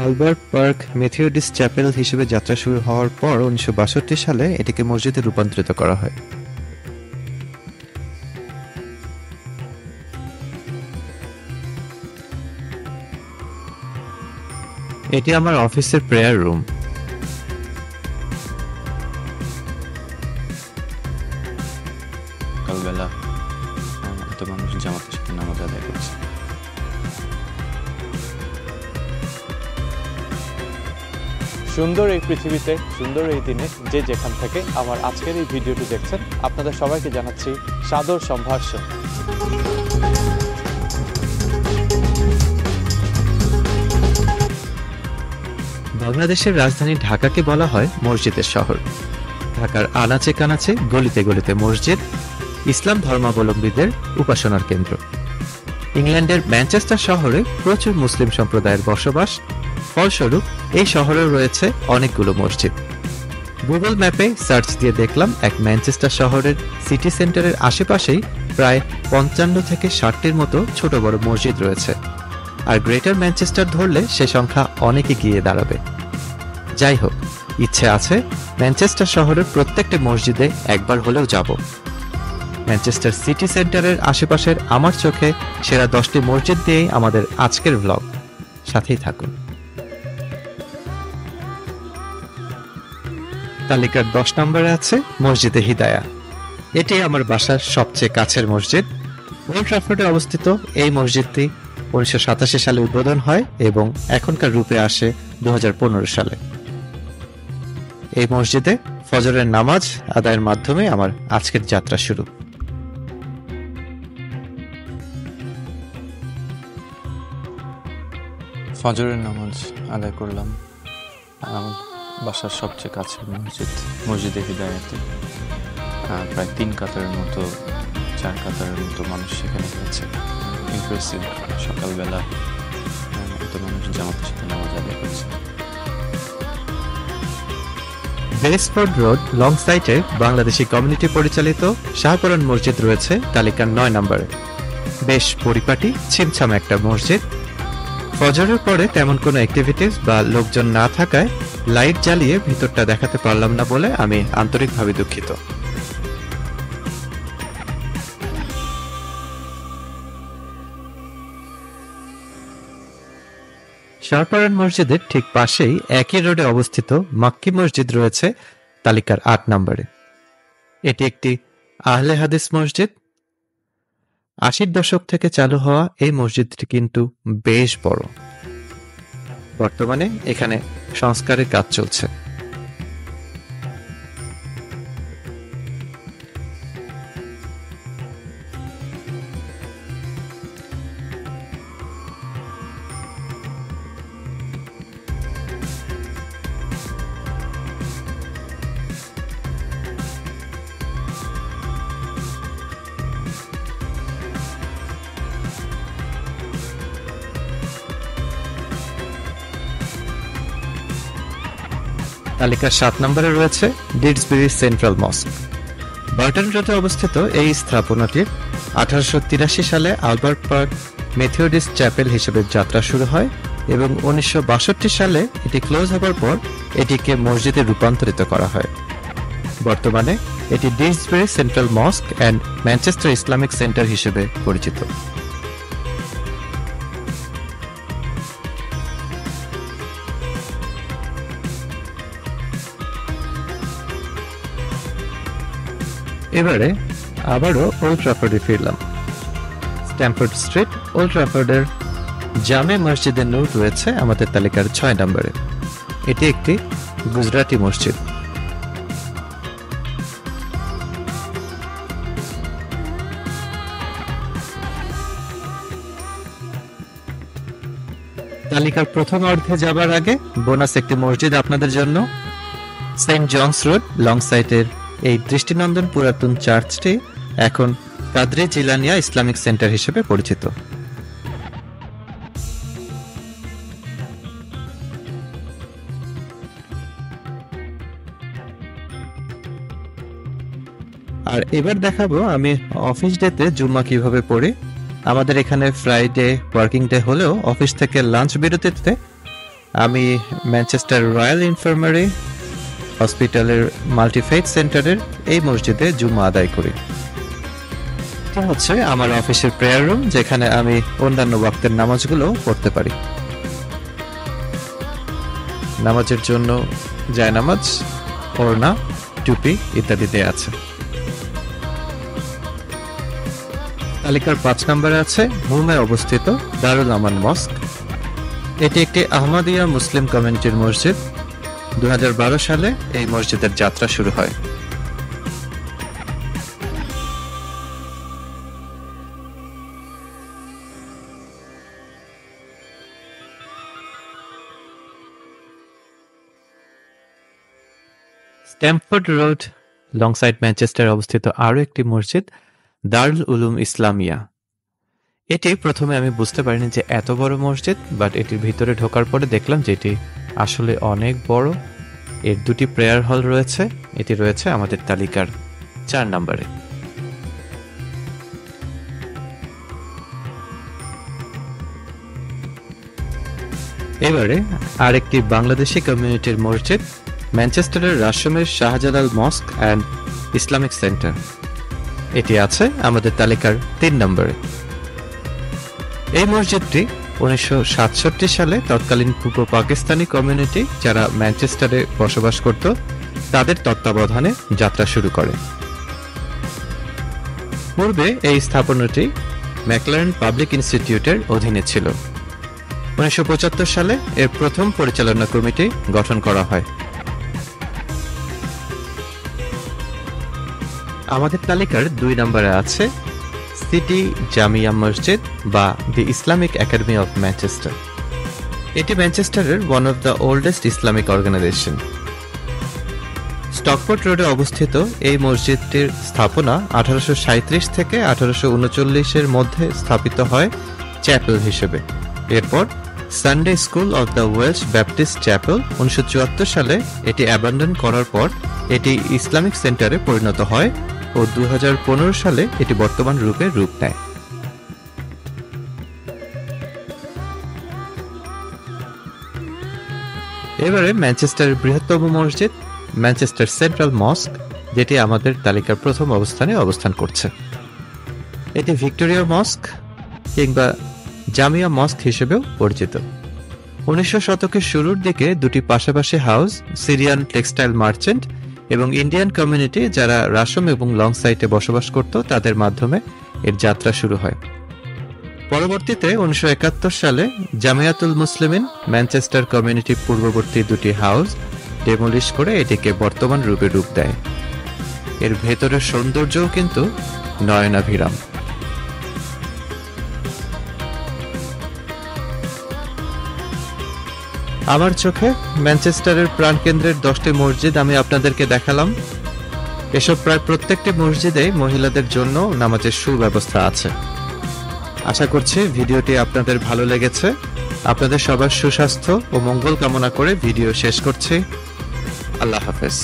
Albert park Methodist chapel হিসেবে যাত্রা শুরু হওয়ার পর 1962 সালে এটিকে মসজিদে রূপান্তরিত করা হয়। এটি আমার অফিসের প্রেয়ার রুম। সকালবেলা এত মানুষ জামাতের সাথে নামাজ আদায় করছে। সুন্দর এই পৃথিবীতে, সুন্দর এই দিনে যে যেখান থেকে আমার আজকের এই ভিডিওটি দেখছেন, আপনাদের সবাইকে জানাচ্ছি সাদর সম্ভাষণ। বাংলাদেশের রাজধানী ঢাকাকে বলা হয় মসজিদের শহর। ঢাকার আনাচে কানাচে, গলিতে গলিতে মসজিদ, ইসলাম ধর্মাবলম্বীদের উপাসনার কেন্দ্র। ইংল্যান্ডের ম্যানচেস্টার শহরে প্রচুর মুসলিম সম্প্রদায়ের বসবাস, ফলস্বরূপ এই শহরেও রয়েছে অনেকগুলো মসজিদ। গুগল ম্যাপে সার্চ দিয়ে দেখলাম এক ম্যানচেস্টার শহরের সিটি সেন্টারের আশেপাশেই প্রায় 55 থেকে 60টির মতো ছোট বড় মসজিদ রয়েছে, আর গ্রেটার ম্যানচেস্টার ধরলে সে সংখ্যা অনেকে গিয়ে দাঁড়াবে। যাই হোক, ইচ্ছে আছে ম্যানচেস্টার শহরের প্রত্যেকটা মসজিদে একবার হলেও যাব। ম্যানচেস্টার সিটি সেন্টারের আশেপাশের আমার চোখে সেরা 10টি মসজিদ দিয়েই আমাদের আজকের ব্লগ, সাথেই থাকুন। তালিকার 10 নম্বরে আছে মসজিদে হিদায়া। এটি আমার বাসার সবচেয়ে কাছের মসজিদ। ওল্ড ট্রাফোর্ডে অবস্থিত এই মসজিদটি 1987 সালে উদ্বোধন হয় এবং এখনকার রূপে আসে 2015 সালে। এই মসজিদে ফজরের নামাজ আদায়ের মাধ্যমে আমার আজকের যাত্রা শুরু। ফজরের নামাজ আদায় করলাম আমার বাসার সবচেয়ে কাছের মসজিদে হিদায়াতে। প্রায় 3 কাতারের মতো 4 কাতারের মতো মানুষ সেখানে হয়েছে। ইমপ্রেসিভ। সকালবেলা এত মানুষ জামাতের সাথে নামাজ আদায় করছে। বেসফোর্ড রোড লং সাইটে বাংলাদেশি কমিউনিটি পরিচালিত শাহপরান মসজিদ রয়েছে তালিকার 9 নম্বরে। বেশ পরিপাটি ছিমছাম একটা মসজিদ। ফজরের পরে তেমন কোনো অ্যাক্টিভিটিস বা লোকজন না থাকায় লাইট জ্বালিয়ে ভিতরটা দেখাতে পারলাম না বলে আমি আন্তরিকভাবে দুঃখিত। শাহপরান মসজিদের ঠিক পাশেই একই রোডে অবস্থিত মাক্কি মসজিদ রয়েছে তালিকার 8 নম্বরে। এটি একটি আহলে হাদিস মসজিদ। 80-র দশক থেকে চালু হওয়া এই মসজিদটি কিন্তু বেশ বড়। বর্তমানে এখানে সংস্কারের কাজ চলছে। তালিকার 7 নম্বরে রয়েছে ডিডসবিরি সেন্ট্রাল মস্ক। বার্টন রোডে অবস্থিত এই স্থাপনাটির 1883 সালে আলবার্ট পার্ক মেথডিস্ট চ্যাপেল হিসেবে যাত্রা শুরু হয় এবং 1962 সালে এটি ক্লোজ হবার পর এটিকে মসজিদে রূপান্তরিত করা হয়। বর্তমানে এটি Didsbury central mosque and Manchester Islamic centre হিসেবে পরিচিত। এবারে আবারও ওল্ড ট্রাফোর্ডে ফিরলাম। স্ট্যামফোর্ড স্ট্রিট ওল্ড ট্রাফোর্ডের জামে মসজিদে নূর রয়েছে আমাদের তালিকার 6 নম্বরে। এটি একটি গুজরাটি মসজিদ। তালিকার প্রথম অর্ধে যাবার আগে বোনাস একটি মসজিদ আপনাদের জন্য। সেন্ট জনস রোড লং সাইটের এই দৃষ্টিনন্দন পুরাতন চার্চটি এখন কাদরে জিলানিয়া ইসলামিক সেন্টার হিসেবে পরিচিত। আর এবার দেখাবো আমি অফিস ডেতে জুম্মা কিভাবে পড়ি। আমাদের এখানে ফ্রাইডে ওয়ার্কিং ডে হলেও অফিস থেকে লাঞ্চ বিরতিতে আমি ম্যানচেস্টার রয়্যাল ইনফার্মারি হসপিটালের মাল্টিফেইথ সেন্টারের এই মসজিদে জুমা আদায় করি। এটা হচ্ছে আমার অফিসের প্রেয়ার রুম, যেখানে আমি অন্যান্য ওয়াক্তের নামাজগুলো পড়তে পারি। নামাজের জন্য জায়নামাজ, ওড়না, টুপি ইত্যাদি দেয়া আছে। তালিকার 5 নম্বরে আছে হোমে অবস্থিত দারুল আমান মস্ক। এটি একটি আহমদিয়া মুসলিম কমিউনিটির মসজিদ। 2012 সালে এই মসজিদের যাত্রা শুরু হয়। স্ট্যামফোর্ড রোড লংসাইড ম্যানচেস্টারে অবস্থিত আরও একটি মসজিদ দারুল উলুম ইসলামিয়া। এটি প্রথমে আমি বুঝতে পারিনি যে এত বড় মসজিদ, বাট এটির ভিতরে ঢোকার পরে দেখলাম যে এটি আসলে অনেক বড়। এর 2টি প্রেয়ার হল রয়েছে। এটি রয়েছে আমাদের তালিকার 4 নম্বরে। এবারে আরেকটি বাংলাদেশি কমিউনিটির মসজিদ ম্যানচেস্টারের রাশমের Shahjalal mosque and Islamic centre. এটি আছে আমাদের তালিকার 3 নম্বরে। এই মসজিদটি 1967 সালে তৎকালীন পূর্ব পাকিস্তানি কমিউনিটি যারা ম্যানচেস্টারে বসবাস করত তাদের তত্ত্বাবধানে যাত্রা শুরু করে। পূর্বে এই স্থাপনাটি ম্যাকলারেন পাবলিক ইনস্টিটিউটের অধীনে ছিল। 1975 সালে এর প্রথম পরিচালনা কমিটি গঠন করা হয়। আমাদের তালিকার 2 নম্বরে আছে সিটি জামিয়া মসজিদ বা the Islamic academy of Manchester. এটি ম্যানচেস্টারের one of the oldest Islamic organisation. Stockport রোডে অবস্থিত এই মসজিদটির স্থাপনা 1837 থেকে 1839-এর মধ্যে স্থাপিত হয় চ্যাপেল হিসেবে। এরপর Sunday school of the Welsh Baptist chapel 1974 সালে এটি অ্যাবান্ডন করার পর এটি ইসলামিক সেন্টারে পরিণত হয় ও 2015 সালে এটি বর্তমান রূপে রূপ নেয়। এবারে ম্যানচেস্টারের বৃহত্তম মসজিদ ম্যানচেস্টার সেন্ট্রাল মস্ক, যেটি আমাদের তালিকার প্রথম অবস্থানে অবস্থান করছে। এটি ভিক্টোরিয়া মস্ক কিংবা জামিয়া মস্ক হিসেবেও পরিচিত। 1900 শতকের শুরুর দিকে 2টি পাশাপাশি হাউস সিরিয়ান টেক্সটাইল মার্চেন্ট এবং ইন্ডিয়ান কমিউনিটি যারা রাশম এবং লং সাইটে বসবাস করত তাদের মাধ্যমে এর যাত্রা শুরু হয়। পরবর্তীতে 1971 সালে জামিয়াতুল মুসলিমিন ম্যানচেস্টার কমিউনিটি পূর্ববর্তী 2টি হাউস ডেমোলিশ করে এটিকে বর্তমান রূপে রূপ দেয়। এর ভেতরের সৌন্দর্যও কিন্তু নয়নাভিরাম। আমার চোখে ম্যানচেস্টারের প্রাণকেন্দ্রের 10টি মসজিদ আমি আপনাদেরকে দেখালাম। এসব প্রায় প্রত্যেকটি মসজিদে মহিলাদের জন্য নামাজের সুব্যবস্থা আছে। আশা করছি ভিডিওটি আপনাদের ভালো লেগেছে। আপনাদের সবার সুস্বাস্থ্য ও মঙ্গল কামনা করে ভিডিও শেষ করছি। আল্লাহ হাফেজ।